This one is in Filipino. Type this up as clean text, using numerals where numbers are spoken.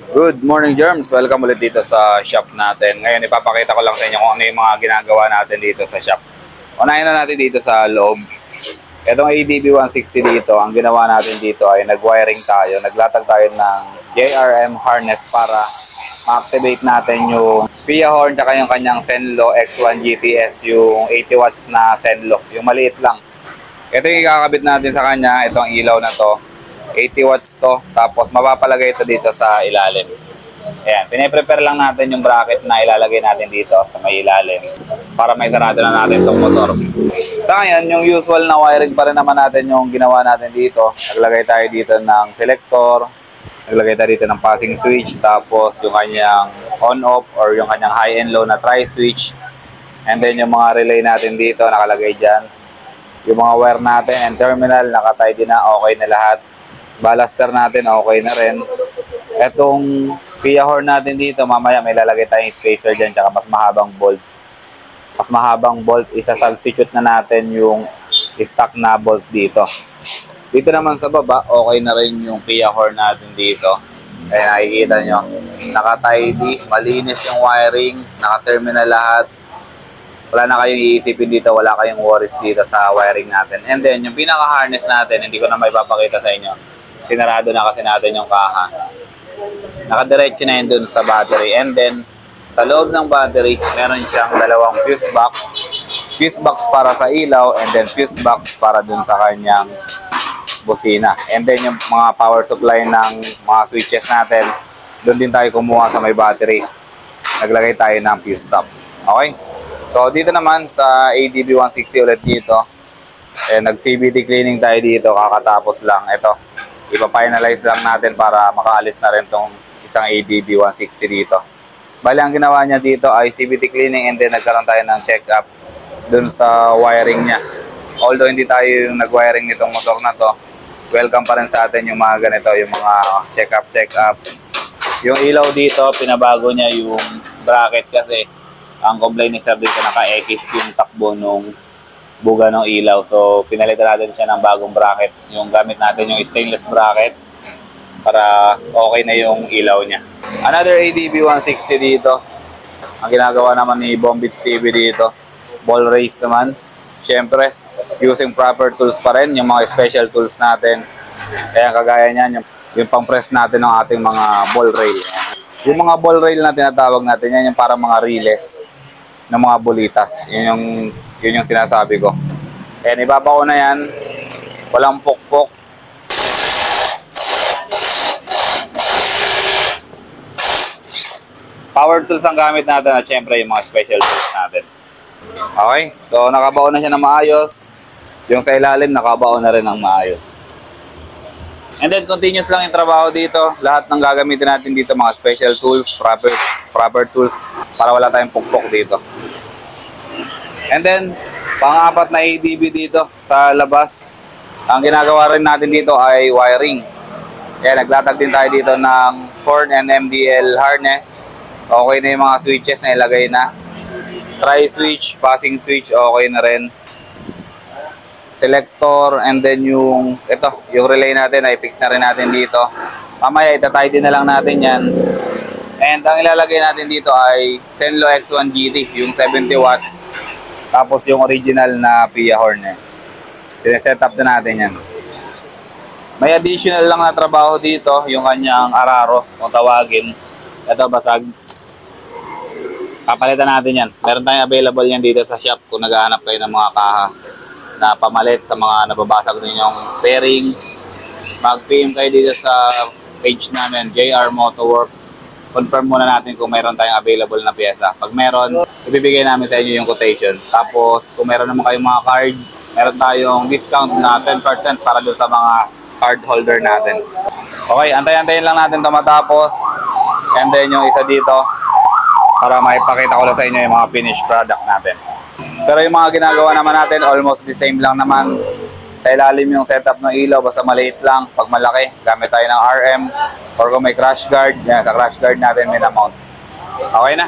Good morning, Germs! Welcome ulit dito sa shop natin. Ngayon, ipapakita ko lang sa inyo kung ano yung mga ginagawa natin dito sa shop. Unahin na natin dito sa loob. Itong ADB 160 dito, ang ginawa natin dito ay nag-wiring tayo. Naglatag tayo ng JRM harness para ma-activate natin yung PIA horn tsaka yung kanyang Zenlo X1 GPS, yung 80 watts na Zenlo, yung maliit lang. Ito yung ikakabit natin sa kanya, itong ilaw na to. 80 watts to, tapos mapapalagay ito dito sa ilalim. Ayan, piniprepare lang natin yung bracket na ilalagay natin dito sa may ilalim para may sarado na natin itong motor. Sa ngayon, yung usual na wiring pa rin naman natin yung ginawa natin dito. Naglagay tayo dito ng selector, naglagay tayo dito ng passing switch, tapos yung kanyang on-off or yung kanyang high and low na tri-switch. And then yung mga relay natin dito nakalagay dyan. Yung mga wire natin and terminal nakatay din na, okay na lahat. Ballaster natin, okay na rin. Etong PIA horn natin dito, mamaya may lalagay tayong spacer dyan, tsaka mas mahabang bolt. Mas mahabang bolt, isa-substitute na natin yung stock na bolt dito. Dito naman sa baba, okay na rin yung PIA horn natin dito. Kaya nakikita nyo, naka-tidy, malinis yung wiring, naka-terminal lahat. Wala na kayong iisipin dito, wala kayong worries dito sa wiring natin. And then, yung pinaka-harness natin, hindi ko na may papakita sa inyo. Sinarado na kasi natin yung kaha. Nakadiretso na yun dun sa battery. And then, sa loob ng battery, meron siyang dalawang fuse box. Fuse box para sa ilaw, and then fuse box para dun sa kanyang busina. And then, yung mga power supply ng mga switches natin, dun din tayo kumuha sa may battery. Naglagay tayo ng fuse stop. Okay? So, dito naman sa ADB 160 ulit dito, nag-CVT cleaning tayo dito, kakatapos lang. Ito, ipa-finalize lang natin para makaalis na rin tong isang ADB 160 dito. Bali, ang ginawa niya dito ay CVT cleaning and then nagkaroon tayo ng check-up dun sa wiring niya. Although hindi tayo yung nag-wiring nitong motor na to, welcome pa rin sa atin yung mga ganito, yung mga check-up. Yung ilaw dito, pinabago niya yung bracket kasi ang complaint ni sir dito naka-X yung takbo nung buga ng ilaw. So, pinalitan natin siya ng bagong bracket. Yung gamit natin yung stainless bracket para okay na yung ilaw niya. Another ADB 160 dito. Ang ginagawa naman ni Bombits TV dito, ball race naman. Siyempre, using proper tools pa rin, yung mga special tools natin. Kaya kagaya niyan, yung pang-press natin ng ating mga ball rail. Yung mga ball rail na tinatawag natin, yan yung parang mga riles ng mga bulitas. Yun yung sinasabi ko. Ayan, ibaba ko na yan. Walang pukpok. Power tools ang gamit natin at syempre yung mga special tools natin. Okay? So, nakabaon na siya ng maayos. Yung sa ilalim, nakabaon na rin ng maayos. And then, continuous lang yung trabaho dito. Lahat ng gagamitin natin dito, mga special tools, proper tools, para wala tayong pukpok dito. And then, pang-apat na ADB dito sa labas. Ang ginagawa rin natin dito ay wiring. Kaya naglatag din tayo dito ng horn and MDL harness. Okay na yung mga switches na ilagay na. Tri-switch, passing switch, okay na rin. Selector, and then yung relay natin ay fix na rin natin dito. Mamaya itatay din na lang natin yan. And ang ilalagay natin dito ay Zenlo X1 GT, yung 70 watts. Tapos yung original na PIA horn eh. Sineset up na natin yan. May additional lang na trabaho dito, yung kanyang araro, kung tawagin. Ito, basag. Papalitan natin yan. Meron tayong available yan dito sa shop kung naghahanap kayo ng mga kaha na pamalit sa mga nababasag ninyong bearings. Mag-PM kayo dito sa page namin, JR Motorworks. Confirm muna natin kung meron tayong available na pyesa. Pag meron, ibibigay namin sa inyo yung quotation. Tapos, kung meron naman kayong mga card, meron tayong discount na 10% para doon sa mga card holder natin. Okay, antay-antayin lang natin ito matapos. And then yung isa dito, para maipakita ko lang sa inyo yung mga finished product natin. Pero yung mga ginagawa naman natin, almost the same lang naman. Sa ilalim yung setup ng ilaw, basta maliit lang. Pag malaki, gamit tayo ng RM. Or kung may crash guard, yan, sa crash guard natin may na-mount. Okay na.